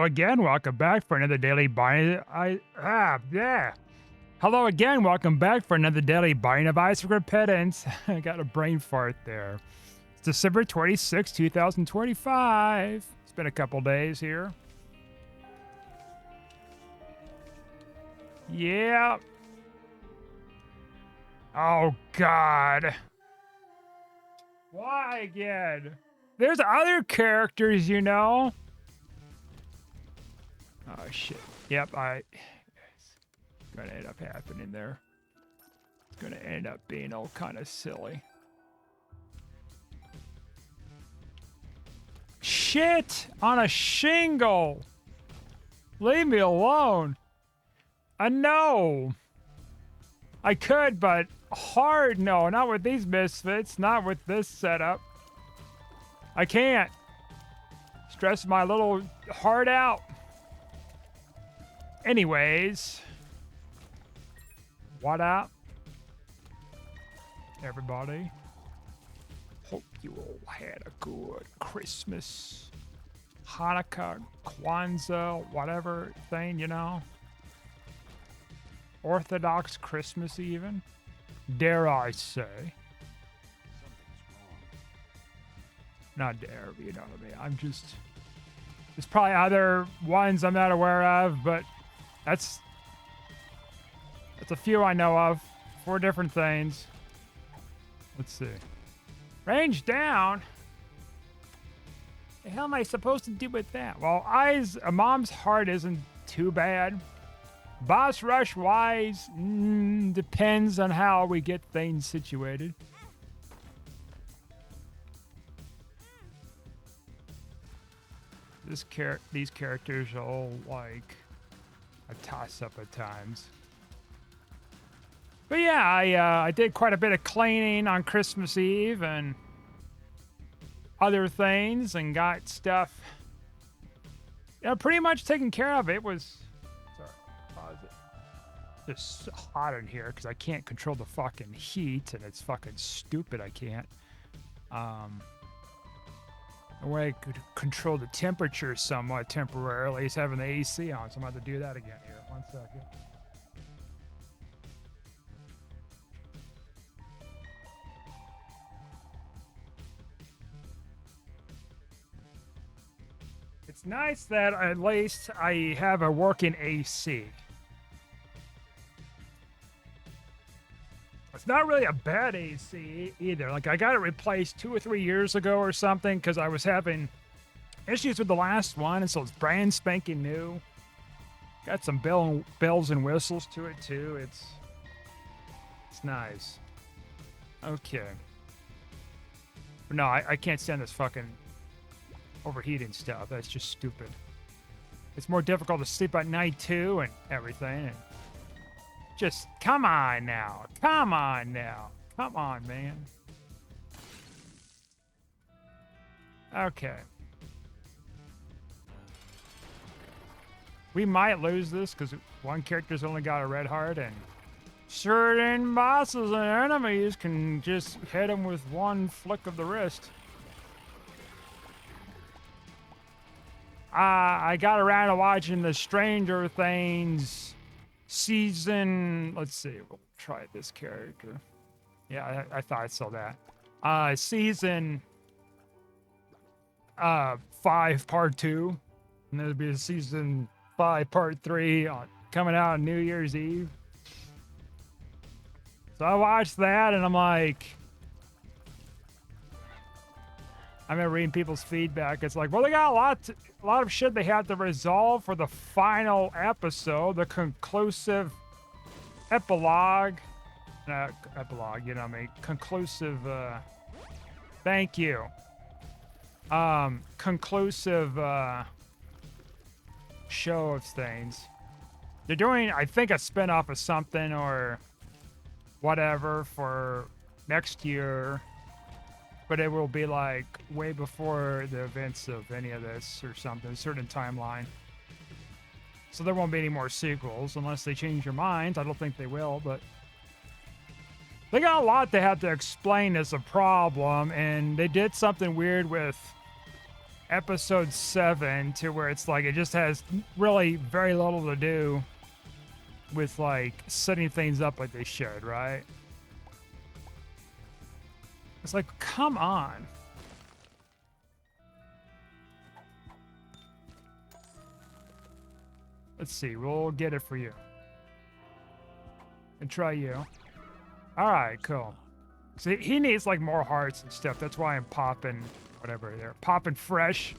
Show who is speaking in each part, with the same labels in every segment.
Speaker 1: Again, welcome back for another daily Hello again, welcome back for another daily Binding of Isaac Repentance. I got a brain fart there. It's December 26, 2025. It's been a couple days here. Yeah. Oh, God. Why again? There's other characters, you know. Oh, shit. Yep, it's gonna end up happening there. It's gonna end up being all kind of silly. Shit! On a shingle! Leave me alone! I know! I could, but hard no. Not with these misfits. Not with this setup. I can't. Stress my little heart out. Anyways, what up, everybody? Hope you all had a good Christmas, Hanukkah, Kwanzaa, whatever thing, you know? Orthodox Christmas even, dare I say. Not dare, you know what I mean? I'm just, there's probably other ones I'm not aware of, but that's a few I know of. 4 different things. Let's see. Range down? The hell am I supposed to do with that? Well, a mom's heart isn't too bad. Boss rush wise, depends on how we get things situated. These characters are all like a toss-up at times. But yeah, I did quite a bit of cleaning on Christmas Eve and other things and got stuff pretty much taken care of. It was, sorry, pause it. It's hot in here because I can't control the fucking heat and it's fucking stupid I can't. The way I could control the temperature somewhat temporarily is having the AC on, so I'm about to do that again here. 1 second. It's nice that at least I have a working AC. It's not really a bad AC either. Like, I got it replaced 2 or 3 years ago or something because I was having issues with the last one, and so it's brand spanking new. Got some bells and whistles to it too. It's nice. Okay. But no, I can't stand this fucking overheating stuff. That's just stupid. It's more difficult to sleep at night too and everything. And just come on now. Come on now. Come on, man. Okay. We might lose this because one character's only got a red heart, and certain bosses and enemies can just hit him with one flick of the wrist. I got around to watching the Stranger Things season. Let's see. We'll try this character. Yeah, I thought I saw that. Season 5, part 2. And there'll be a season 5, part 3 coming out on New Year's Eve. So I watched that and I'm like, I've been reading people's feedback. It's like, well, they got a lot of shit they have to resolve for the final episode, the conclusive epilogue. Epilogue, you know what I mean? Conclusive, thank you. Conclusive, show of things. They're doing, I think, a spinoff of something or whatever for next year. But it will be like way before the events of any of this or something, a certain timeline. So there won't be any more sequels unless they change their minds. I don't think they will, but they got a lot they have to explain as a problem, and they did something weird with episode 7 to where it's like it just has really very little to do with like setting things up like they should, right? It's like, come on. Let's see, we'll get it for you. And try you. Alright, cool. So he needs like more hearts and stuff. That's why I'm popping whatever there. Popping fresh.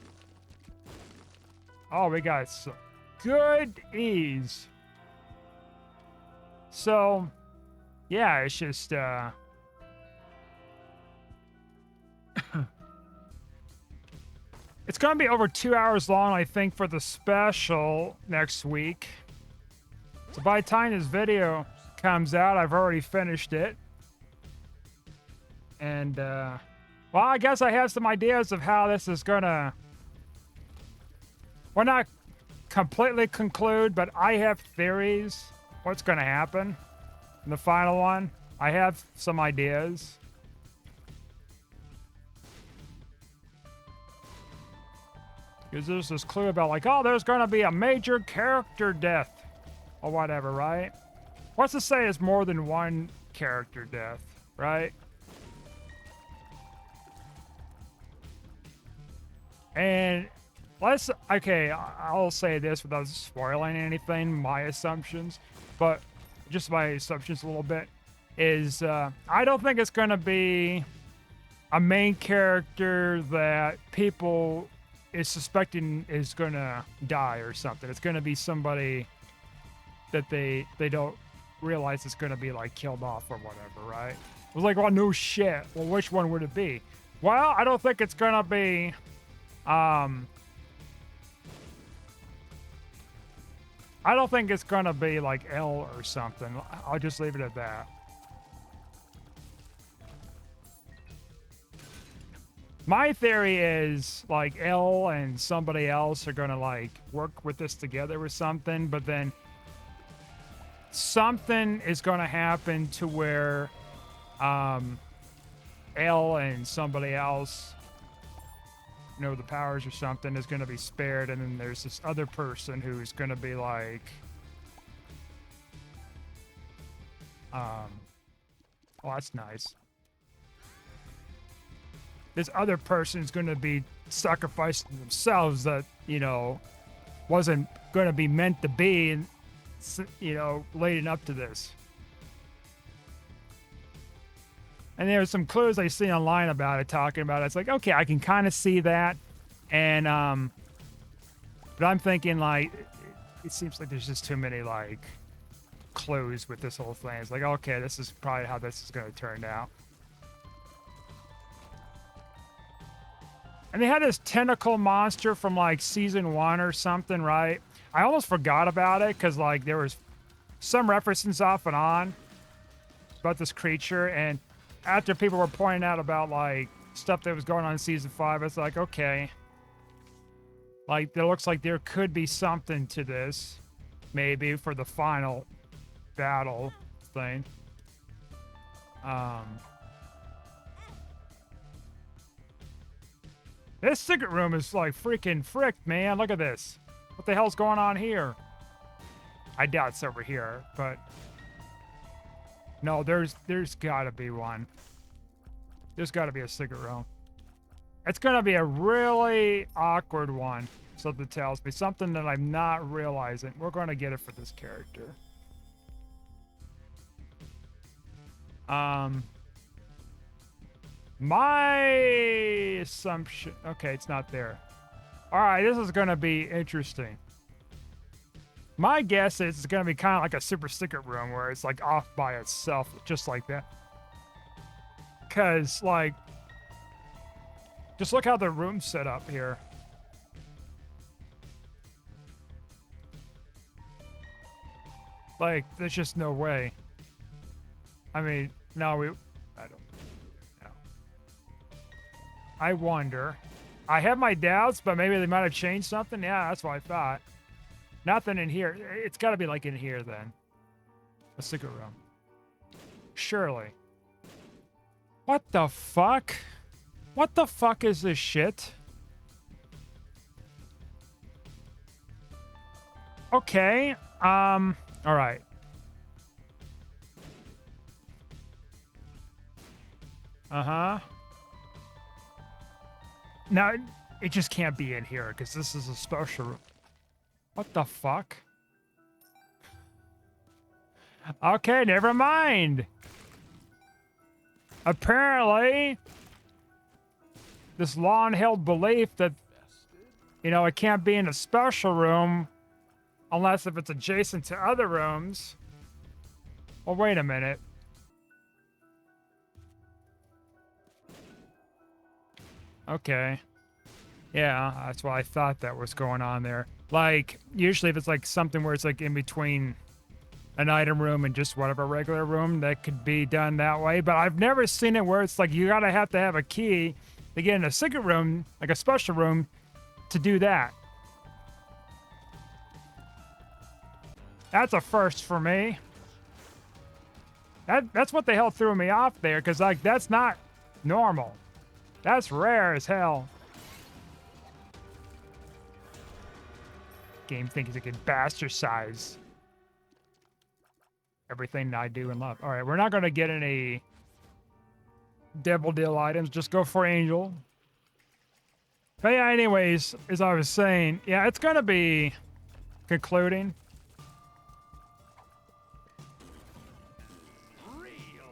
Speaker 1: Oh, we got some good ease. So, yeah, it's just, it's going to be over 2 hours long, I think, for the special next week. So by the time this video comes out, I've already finished it. And, well, I guess I have some ideas of how this is going to, well, not completely conclude, but I have theories what's going to happen in the final one. I have some ideas. Because there's this clue about like, oh, there's going to be a major character death or whatever, right? What's to say it's more than one character death, right? And okay, I'll say this without spoiling anything, my assumptions, but just my assumptions a little bit, is I don't think it's going to be a main character that people is suspecting is going to die or something. It's going to be somebody that they don't realize it's going to be like killed off or whatever, right? It was like, well, no shit. Well, which one would it be? Well, I don't think it's going to be I don't think it's gonna be like L or something. I'll just leave it at that. My theory is like L and somebody else are gonna like work with this together or something, but then something is gonna happen to where L and somebody else, you know, the powers or something is going to be spared, and then there's this other person who's going to be like oh, that's nice. This other person's going to be sacrificing themselves that, you know, wasn't going to be meant to be, and you know, leading up to this. And there's some clues I see online about it, talking about it. It's like, okay, I can kind of see that. And, but I'm thinking like, it seems like there's just too many like clues with this whole thing. It's like, okay, this is probably how this is going to turn out. And they had this tentacle monster from like season 1 or something, right? I almost forgot about it because like there was some references off and on about this creature, and after people were pointing out about like stuff that was going on in season 5, it's like, okay, like there looks like there could be something to this, maybe for the final battle thing. This secret room is like freaking fricked, man. Look at this. What the hell's going on here? I doubt it's over here, but no, there's gotta be one. There's gotta be a secret room. It's gonna be a really awkward one, something tells me. Something that I'm not realizing. We're gonna get it for this character. My assumption... Okay, it's not there. Alright, this is gonna be interesting. My guess is it's gonna be kind of like a super secret room where it's like off by itself, just like that. Cause like, just look how the room's set up here. Like, there's just no way. I mean, no, I don't know. I wonder. I have my doubts, but maybe they might have changed something. Yeah, that's what I thought. Nothing in here. It's got to be like in here then. A secret room. Surely. What the fuck? What the fuck is this shit? Okay. All right. Uh-huh. Now, it just can't be in here because this is a special room. What the fuck? Okay, never mind. Apparently, this long-held belief that, you know, it can't be in a special room unless if it's adjacent to other rooms. Well, wait a minute. Okay. Yeah, that's what I thought that was going on there. Like, usually if it's like something where it's like in between an item room and just whatever regular room, that could be done that way. But I've never seen it where it's like you gotta have to have a key to get in a secret room, like a special room, to do that. That's a first for me. That's what the hell threw me off there, because like that's not normal. That's rare as hell. Game thinks it can bastardize everything I do and love. All right, we're not going to get any Devil Deal items. Just go for Angel. But yeah, anyways, as I was saying, yeah, it's going to be concluding.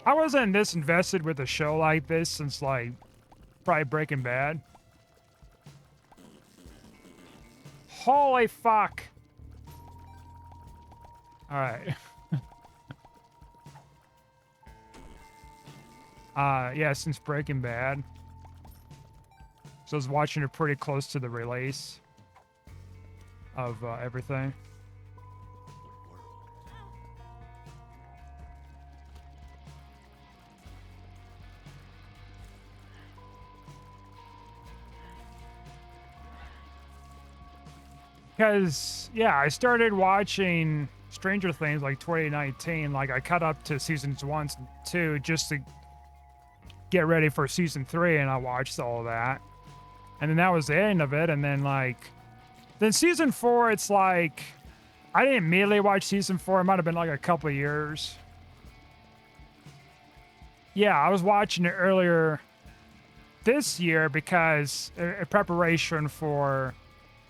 Speaker 1: I wasn't this invested with a show like this since, like, probably Breaking Bad. Holy fuck. All right. Yeah, since Breaking Bad. So I was watching it pretty close to the release of everything. Because, yeah, I started watching Stranger Things like 2019. Like, I cut up to seasons 1 and 2 just to get ready for season 3, and I watched all of that. And then that was the end of it. And then, like, then season 4, it's like, I didn't immediately watch season 4. It might have been like a couple of years. Yeah, I was watching it earlier this year because in preparation for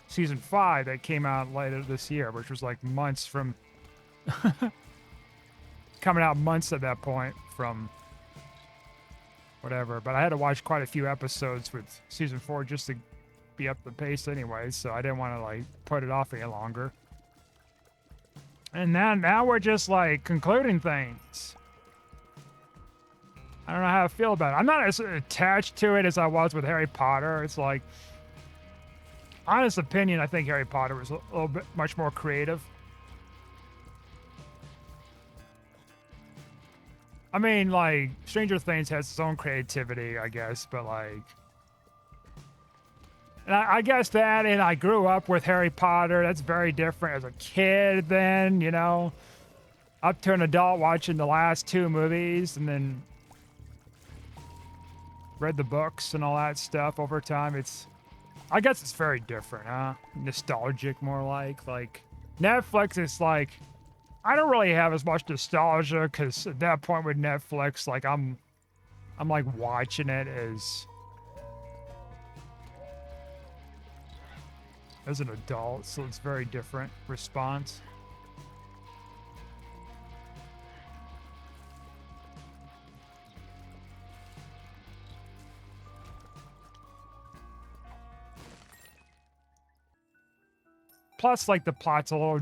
Speaker 1: season 5 that came out later this year, which was like months from coming out months at that point from whatever. But I had to watch quite a few episodes with season 4 just to be up the pace anyway, so I didn't want to like put it off any longer. And now we're just like concluding things. I don't know how I feel about it. I'm not as attached to it as I was with Harry Potter. It's like, honest opinion, I think Harry Potter was a little bit much more creative. I mean, like, Stranger Things has its own creativity, I guess, but like, and I guess that, and I grew up with Harry Potter. That's very different as a kid then, you know, up to an adult watching the last 2 movies and then read the books and all that stuff over time. I guess it's very different, huh? Nostalgic, more like Netflix is like, I don't really have as much nostalgia because at that point with Netflix, like I'm like watching it as an adult, so it's very different response. Plus, like the plot's a little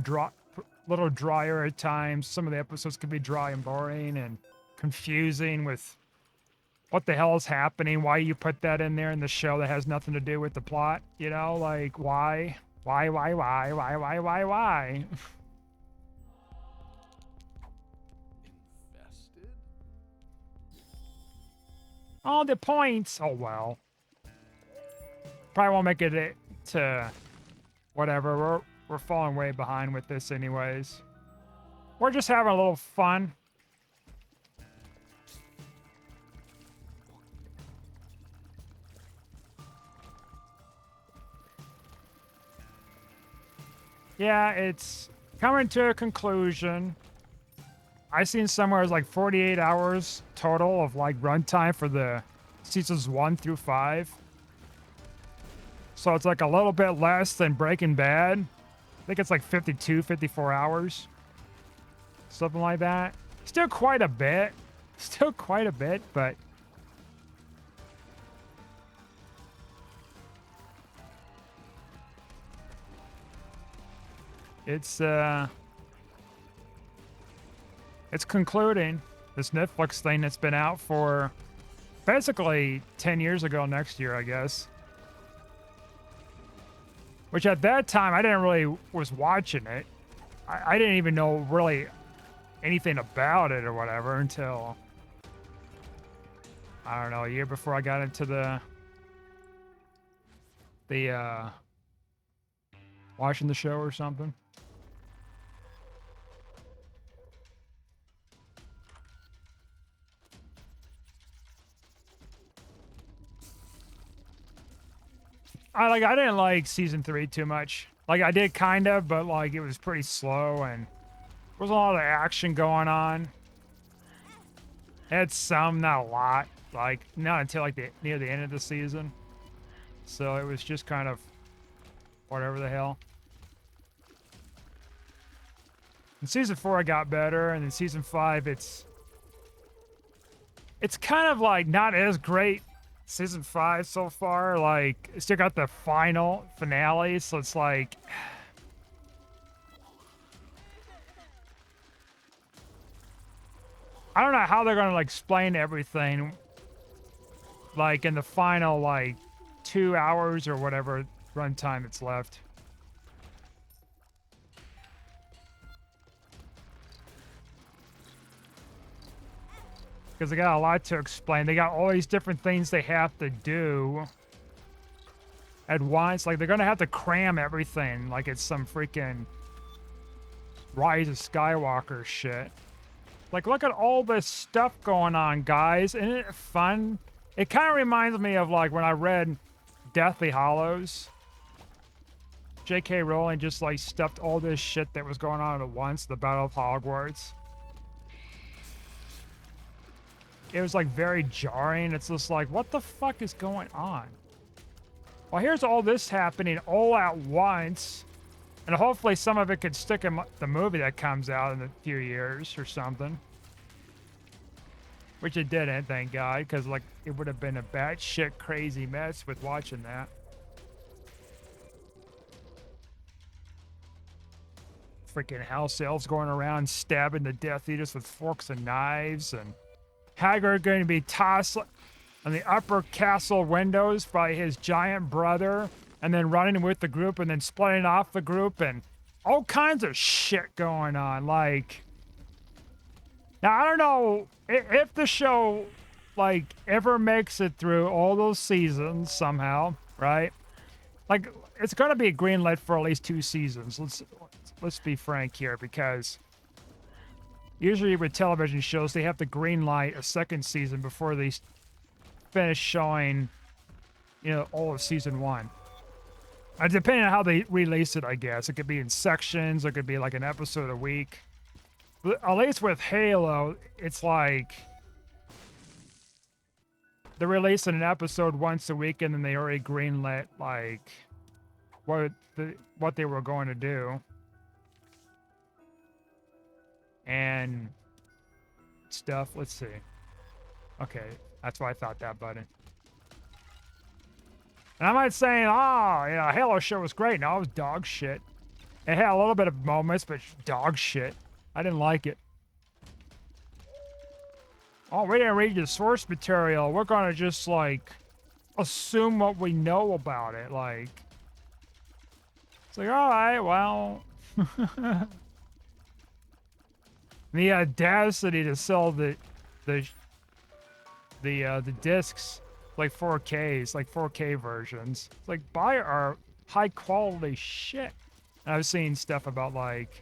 Speaker 1: drier at times. Some of the episodes can be dry and boring and confusing with what the hell is happening. Why you put that in there in the show that has nothing to do with the plot? You know, like why? Why?
Speaker 2: Infested?
Speaker 1: All the points. Oh well. Probably won't make it to whatever. We're falling way behind with this anyways. We're just having a little fun. Yeah, it's coming to a conclusion. I seen somewhere it's like 48 hours total of like runtime for the seasons 1 through 5. So it's like a little bit less than Breaking Bad. I think it's like 52, 54 hours. Something like that. Still quite a bit. Still quite a bit, but it's concluding this Netflix thing that's been out for basically 10 years ago next year, I guess. Which at that time, I didn't really was watching it. I didn't even know really anything about it or whatever until, I don't know, a year before I got into the watching the show or something. I didn't like season 3 too much. Like I did kind of, but like it was pretty slow and there was a lot of action going on. It had some, not a lot. Like not until like near the end of the season. So it was just kind of whatever the hell. In season 4 I got better, and in season 5 it's kind of like not as great. Season 5 so far, like, still got the finale, so it's like, I don't know how they're gonna like explain everything, like in the final like 2 hours or whatever runtime it's left. Because they got a lot to explain. They got all these different things they have to do at once. Like, they're going to have to cram everything like it's some freaking Rise of Skywalker shit. Like, look at all this stuff going on, guys. Isn't it fun? It kind of reminds me of, like, when I read Deathly Hallows. J.K. Rowling just, like, stuffed all this shit that was going on at once, the Battle of Hogwarts. It was like very jarring. It's just like, what the fuck is going on? Well, here's all this happening all at once. And hopefully some of it could stick in the movie that comes out in a few years or something. Which it didn't, thank God, because like it would have been a batshit crazy mess with watching that. Freaking house elves going around stabbing the Death Eaters with forks and knives, and Hagrid going to be tossed on the upper castle windows by his giant brother, and then running with the group, and then splitting off the group, and all kinds of shit going on. Like, now I don't know if the show like ever makes it through all those seasons somehow, right? Like, it's gonna be greenlit for at least 2 seasons. Let's be frank here, because usually with television shows, they have to greenlight a second season before they finish showing, you know, all of season 1. Depending on how they release it, I guess. It could be in sections, it could be like an episode a week. But at least with Halo, it's like they're releasing an episode once a week, and then they already greenlit like what they were going to do. And stuff. Let's see. Okay, that's why I thought that button. And I'm not saying, oh, yeah, Halo show was great. No, it was dog shit. It had a little bit of moments, but dog shit. I didn't like it. Oh, we didn't read the source material. We're gonna just like assume what we know about it. Like, it's like, all right, well. The audacity to sell the discs like 4Ks, like 4K versions. It's like, buy our high quality shit. And I've seen stuff about like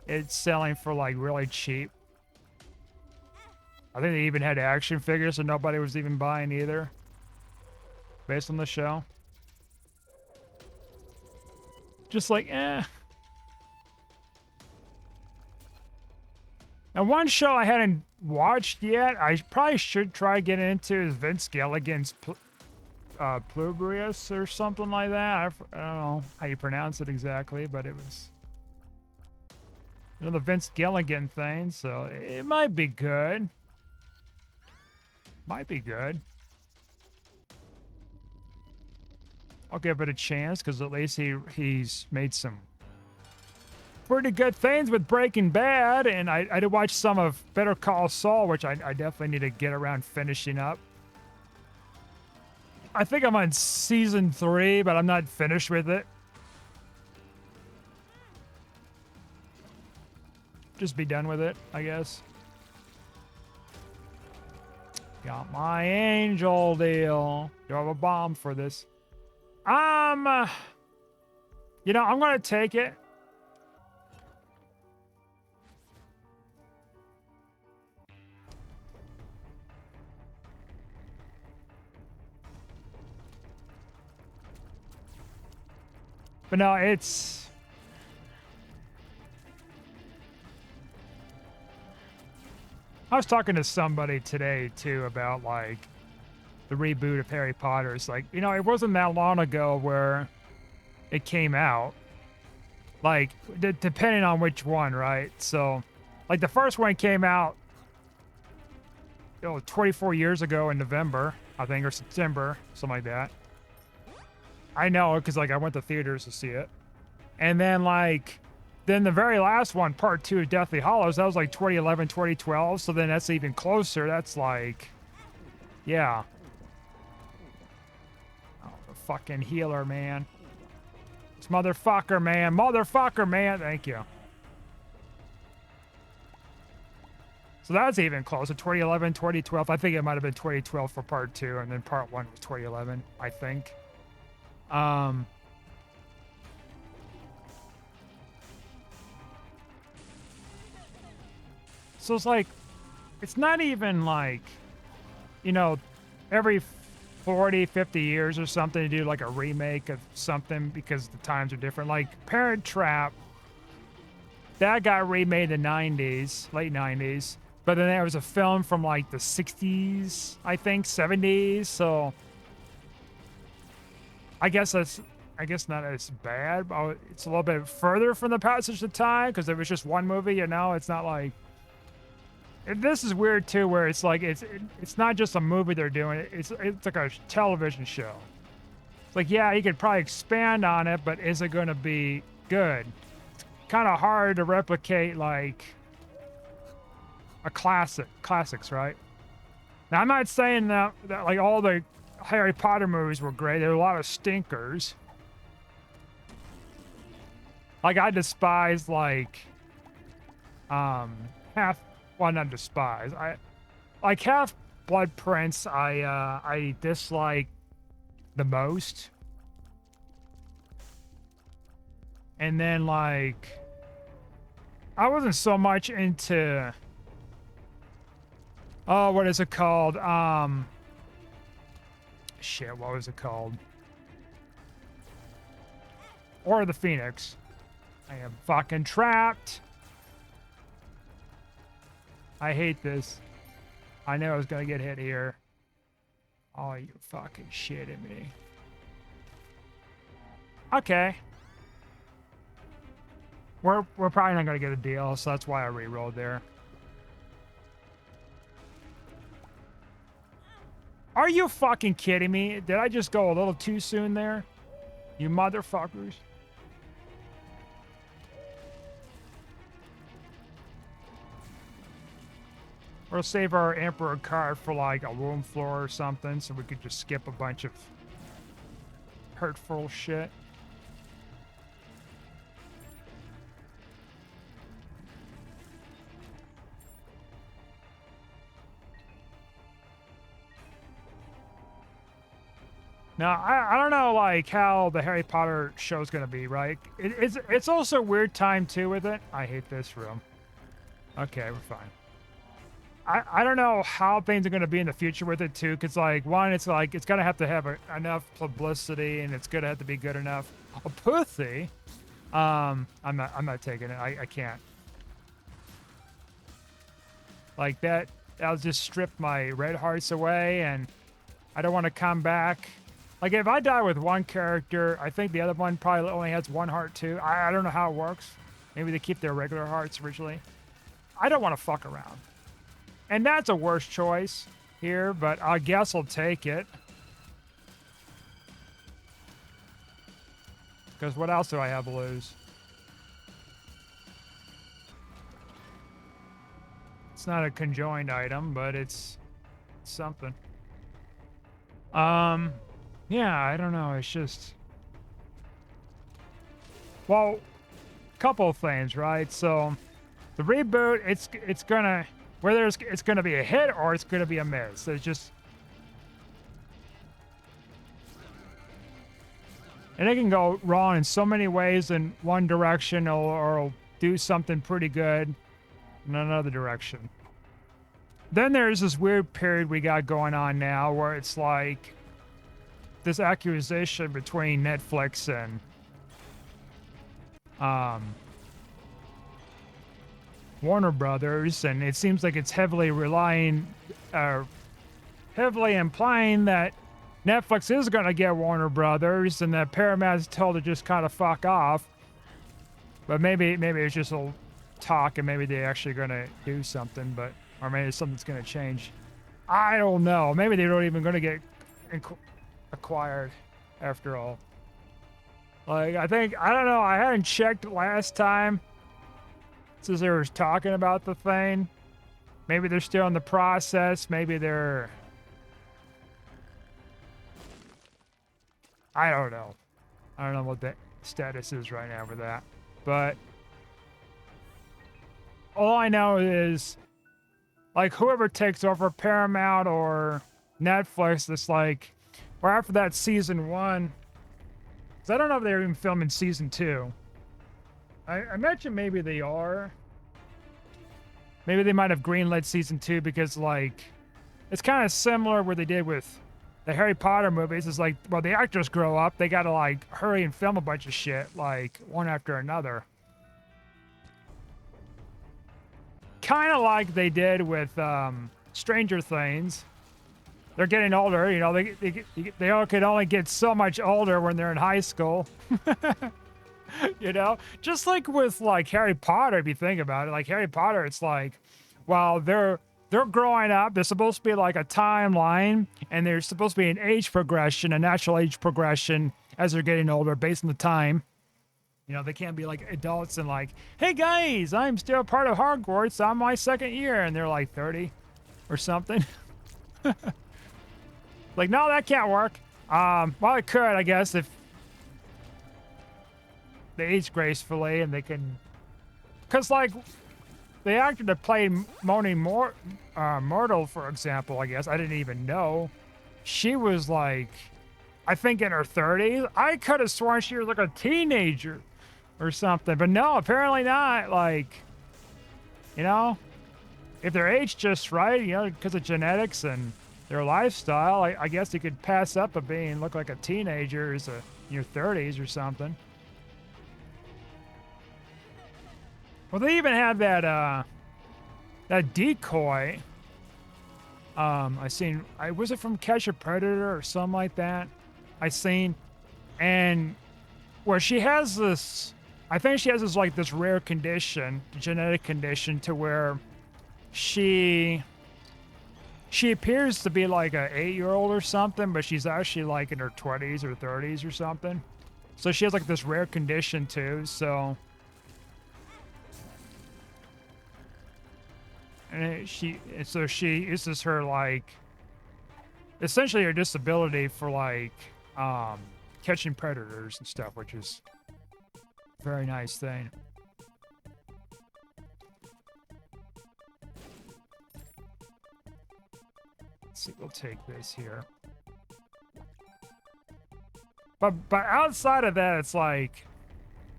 Speaker 1: it's selling for like really cheap. I think they even had action figures and nobody was even buying either, based on the show. Just like, eh. And one show I hadn't watched yet, I probably should try getting into, is Vince Gilligan's Publius or something like that. I don't know how you pronounce it exactly, but it was, you know, the Vince Gilligan thing, so it might be good. Might be good. I'll give it a chance because at least he's made some pretty good things with Breaking Bad, and I did watch some of Better Call Saul, which I definitely need to get around finishing up. I think I'm on season 3, but I'm not finished with it. Just be done with it, I guess. Got my angel deal. Do I have a bomb for this? You know, I'm gonna take it. But no, it's... I was talking to somebody today, too, about, like, the reboot of Harry Potter. It's like, you know, it wasn't that long ago where it came out. Like, depending on which one, right? So, like, the first one came out, you know, 24 years ago in November, I think, or September, something like that. I know, because, like, I went to theaters to see it. And then, like, then the very last one, part 2 of Deathly Hallows, that was, like, 2011, 2012. So then that's even closer. That's, like, yeah. Oh, the fucking healer, man. It's motherfucker, man. Motherfucker, man. Thank you. So that's even closer. 2011, 2012. I think it might have been 2012 for part 2, and then part 1 was 2011, I think. So it's like, it's not even like, you know, every 40, 50 years or something to do like a remake of something because the times are different. Like Parent Trap, that got remade in the 90s, late 90s. But then there was a film from like the 60s, I think, 70s. So I guess not as bad. But it's a little bit further from the passage of time because it was just one movie, you know? It's not like... This is weird too, where it's like it's not just a movie they're doing. It's like a television show. It's like, yeah, you could probably expand on it, but is it going to be good? It's kind of hard to replicate like a classics, right? Now, I'm not saying that like all the Harry Potter movies were great. There were a lot of stinkers. Like I despise like half. Well, not despise. I like Half-Blood Prince. I dislike the most, and then like I wasn't so much into. Oh, what is it called? Shit, what was it called? Order of the Phoenix. I am fucking trapped. I hate this. I knew I was gonna get hit here. Oh, you fucking shitting me. Okay. We're probably not gonna get a deal, so that's why I re-rolled there. Are you fucking kidding me? Did I just go a little too soon there? You motherfuckers. Or save our Emperor card for like a room floor or something so we could just skip a bunch of hurtful shit. Now, I don't know like how the Harry Potter show's gonna be, right? It's also a weird time too with it. I hate this room. Okay, we're fine. I don't know how things are going to be in the future with it too, because like one, it's like it's gonna have to have enough publicity, and it's gonna have to be good enough. A pussy, I'm not taking it. I can't. Like that'll just strip my red hearts away, and I don't want to come back. Like if I die with one character, I think the other one probably only has one heart too. I don't know how it works. Maybe they keep their regular hearts originally. I don't want to fuck around. And that's a worse choice here, but I guess I'll take it. Because what else do I have to lose? It's not a conjoined item, but it's something. Yeah, I don't know. It's just, well, couple of things, right? So the reboot, it's gonna, whether it's gonna be a hit or it's gonna be a miss. It's just, and it can go wrong in so many ways in one direction, or it'll do something pretty good in another direction. Then there's this weird period we got going on now where it's like this accusation between Netflix and Warner Brothers, and it seems like it's heavily implying that Netflix is going to get Warner Brothers, and that Paramount's told to just kind of fuck off. But maybe it's just a talk, and maybe they're actually going to do something, but or maybe something's going to change. I don't know. Maybe they're not even going to get acquired after all. Like, I don't know. I hadn't checked last time since they were talking about the thing. Maybe they're still in the process. Maybe they're... I don't know. I don't know what the status is right now with that. But all I know is, like, whoever takes over Paramount or Netflix, it's like, or after that season 1, because I don't know if they're even filming season 2. I mentioned maybe they are. Maybe they might have greenlit season 2 because, like, it's kind of similar what they did with the Harry Potter movies. It's like, well, the actors grow up, they gotta, like, hurry and film a bunch of shit, like, one after another. Kind of like they did with Stranger Things. They're getting older, you know, they all could only get so much older when they're in high school. You know, just like with like Harry Potter, if you think about it, like Harry Potter, it's like, well, they're growing up. There's supposed to be like a timeline, and there's supposed to be an age progression, a natural age progression as they're getting older based on the time. You know, they can't be like adults and like, hey guys, I'm still part of Hogwarts. I'm my second year, and they're like 30 or something. Like, no, that can't work. Well, it could, I guess, if they age gracefully and they can, because like the actor that played Moni Myrtle, for example, I guess I didn't even know, she was like, I think in her 30s. I could have sworn she was like a teenager or something, but no, apparently not. Like, you know, if they're aged just right, you know, because of genetics and their lifestyle, I guess you could pass up a being look like a teenager in your 30s or something. Well, they even had that decoy. I seen. Was it from Catch a Predator or something like that? I seen, and where she has this. I think she has this like this rare condition, genetic condition, to where she appears to be like a 8-year-old or something, but she's actually like in her 20s or 30s or something. So she has like this rare condition too. So. And this is her, like, essentially her disability for, like, catching predators and stuff, which is a very nice thing. Let's see, we'll take this here. But outside of that, it's like,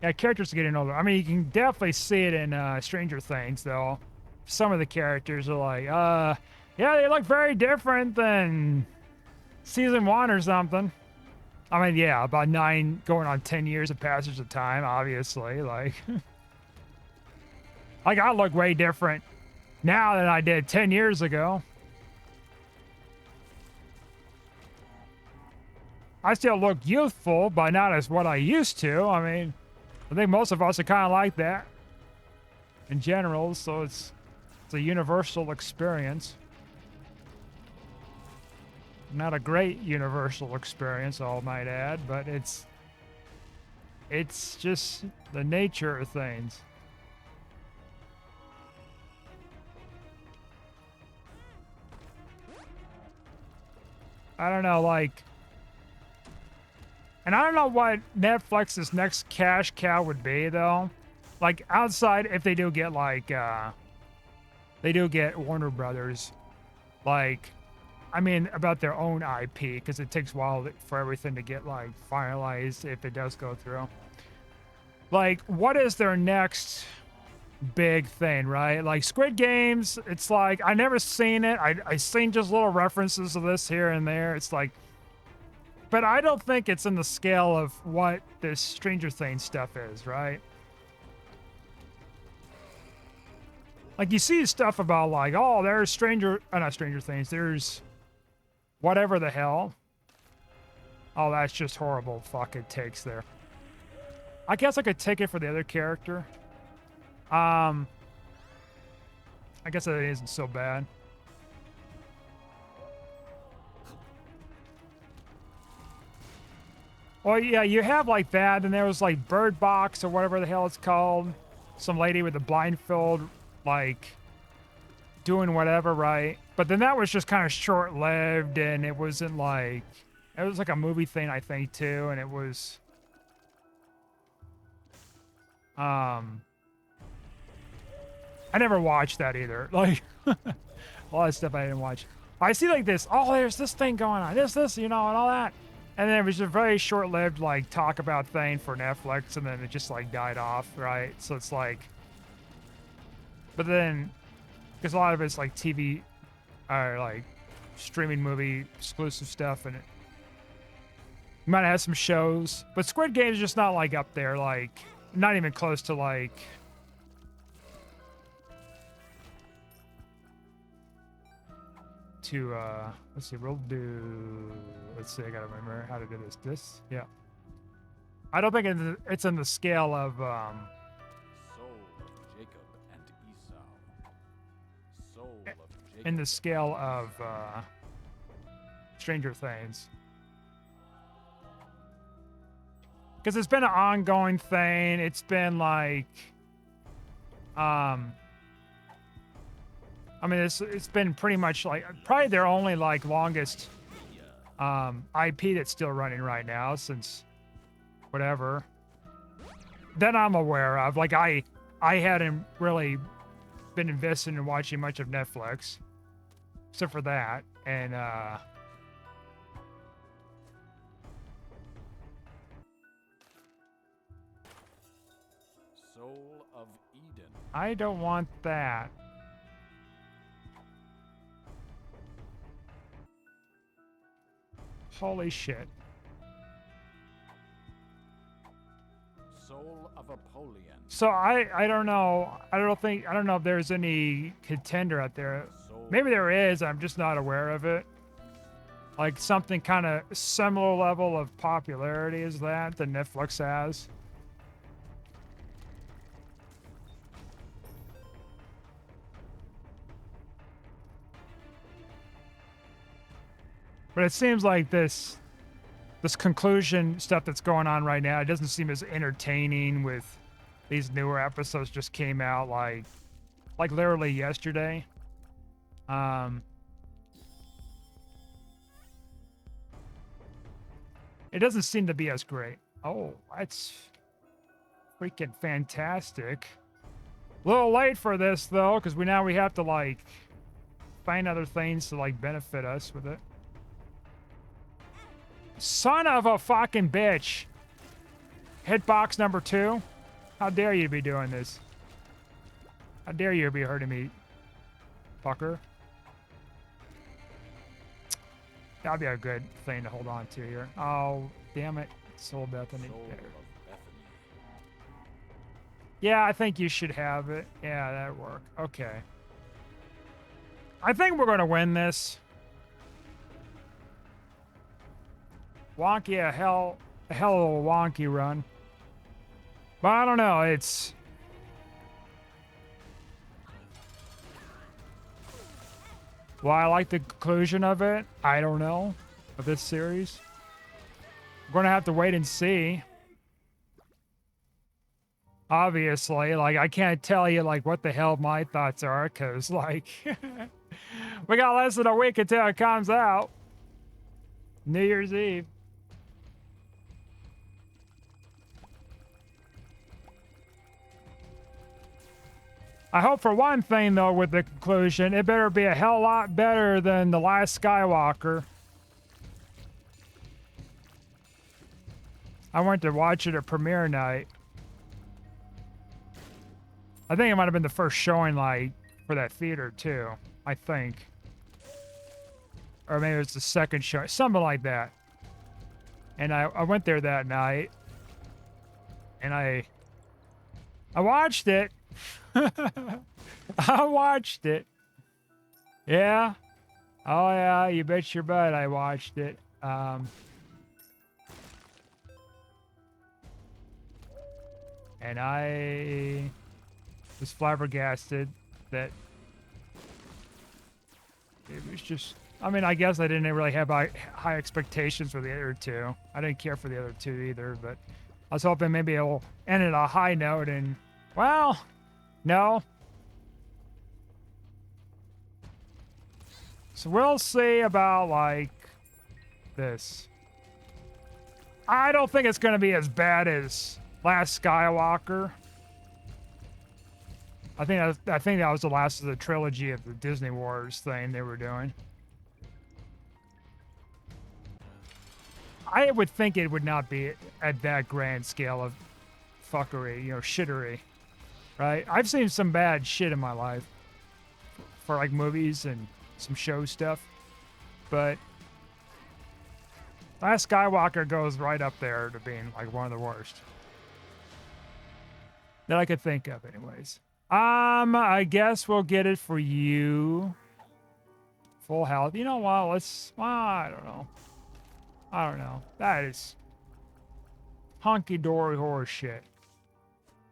Speaker 1: yeah, characters are getting older. I mean, you can definitely see it in Stranger Things, though. Some of the characters are like, yeah, they look very different than season 1 or something. I mean, yeah, about 9 going on 10 years of passage of time, obviously. Like, like I look way different now than I did 10 years ago. I still look youthful, but not as what I used to. I mean, I think most of us are kind of like that in general, so it's a universal experience. Not a great universal experience, I might add, but it's just the nature of things. I don't know, like, and I don't know what Netflix's next cash cow would be, though. Like, outside, if they do get, like, they do get Warner Brothers, like, I mean, about their own IP, because it takes a while for everything to get, like, finalized if it does go through. Like, what is their next big thing, right? Like, Squid Games, it's like, I never seen it. I seen just little references of this here and there. It's like, but I don't think it's in the scale of what this Stranger Things stuff is, right? Like, you see stuff about, like, oh, there's not Stranger Things, there's whatever the hell. Oh, that's just horrible fucking takes there. I guess I could take it for the other character. I guess that isn't so bad. Well, yeah, you have like that, and there was like Bird Box or whatever the hell it's called. Some lady with a blindfold, like, doing whatever, right? But then that was just kind of short-lived, and it wasn't like... It was like a movie thing, I think, too, and it was... I never watched that either. Like, a lot of stuff I didn't watch. I see like this, oh, there's this thing going on, this, you know, and all that. And then it was a very short-lived, like, talk about thing for Netflix, and then it just, like, died off, right? So it's like... But then, because a lot of it's, like, TV, or, like, streaming movie exclusive stuff, and it might have some shows. But Squid Game is just not, like, up there, like, not even close to, like... let's see, we'll do, let's see, I gotta remember how to do this, yeah. I don't think it's in the scale of,
Speaker 2: Soul of Jacob and Esau. Soul of Jacob.
Speaker 1: in the scale of, Stranger Things. Because it's been an ongoing thing, it's been like, I mean, it's been pretty much like probably their only like longest IP that's still running right now since whatever. That I'm aware of. Like I hadn't really been invested in watching much of Netflix, except for that. And
Speaker 2: Soul of Eden.
Speaker 1: I don't want that. Holy shit.
Speaker 2: Soul of Apollyon.
Speaker 1: So I don't know. I don't know if there's any contender out there.
Speaker 2: Soul.
Speaker 1: Maybe there is. I'm just not aware of it. Like something kind of similar level of popularity as that Netflix has. But it seems like this conclusion stuff that's going on right now, it doesn't seem as entertaining with these newer episodes just came out like literally yesterday. It doesn't seem to be as great. Oh, that's freaking fantastic. A little late for this though, because we have to like find other things to like benefit us with it. Son of a fucking bitch. Hitbox number 2. How dare you be doing this? How dare you be hurting me, fucker? That'd be a good thing to hold on to here. Oh, damn it. Soul Bethany.
Speaker 2: Soul of Bethany.
Speaker 1: Yeah, I think you should have it. Yeah, that'd work. Okay. I think we're going to win this. Wonky, a hell of a wonky run. But I don't know, it's... Well, I like the conclusion of it. I don't know. Of this series. We're going to have to wait and see. Obviously, like, I can't tell you, like, what the hell my thoughts are, because, like... we got less than a week until it comes out. New Year's Eve. I hope for one thing, though, with the conclusion, it better be a hell lot better than The Last Skywalker. I went to watch it at premiere night. I think it might have been the first showing, like, for that theater, too. I think. Or maybe it's the second show. Something like that. And I went there that night. And I watched it. I watched it. Yeah. Oh, yeah. You bet your butt I watched it. And I was flabbergasted that it was just... I mean, I guess I didn't really have high expectations for the other two. I didn't care for the other two either, but I was hoping maybe it'll end at a high note and... Well, no. So we'll see about, like, this. I don't think it's going to be as bad as Last Skywalker. I think that was the last of the trilogy of the Disney Wars thing they were doing. I would think it would not be at that grand scale of fuckery, you know, shittery, right? I've seen some bad shit in my life for like movies and some show stuff, but Last Skywalker goes right up there to being like one of the worst that I could think of anyways. I guess we'll get it for you. Full health. You know what? I don't know. I don't know. That is honky-dory horse shit.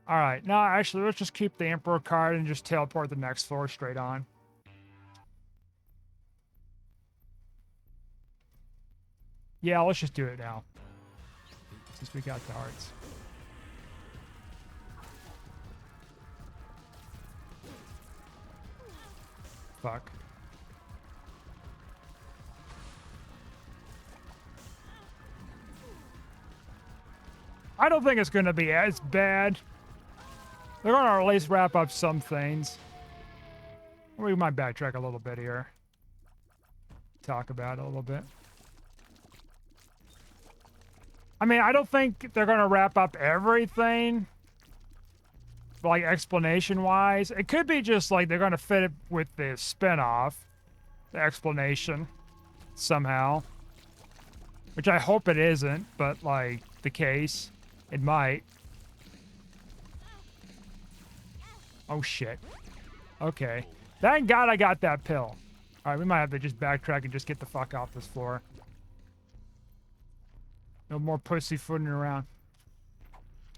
Speaker 1: All right. No, actually, let's just keep the Emperor card and just teleport the next floor straight on. Yeah, let's just do it now. Since we got the hearts. Fuck. I don't think it's going to be as bad. They're going to at least wrap up some things. We might backtrack a little bit here. Talk about it a little bit. I mean, I don't think they're going to wrap up everything. Like, explanation-wise. It could be just, like, they're going to fit it with the spinoff. The explanation. Somehow. Which I hope it isn't, but, like, the case. It might. Oh, shit. Okay. Thank God I got that pill. Alright, we might have to just backtrack and just get the fuck off this floor. No more pussyfooting around.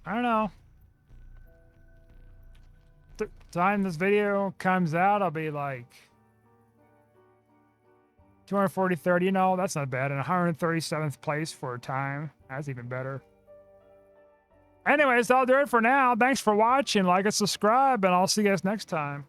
Speaker 1: I don't know. Time this video comes out, I'll be like 240, you know, that's not bad. And 137th place for a time. That's even better. Anyways, that'll do it for now. Thanks for watching. Like and subscribe, and I'll see you guys next time.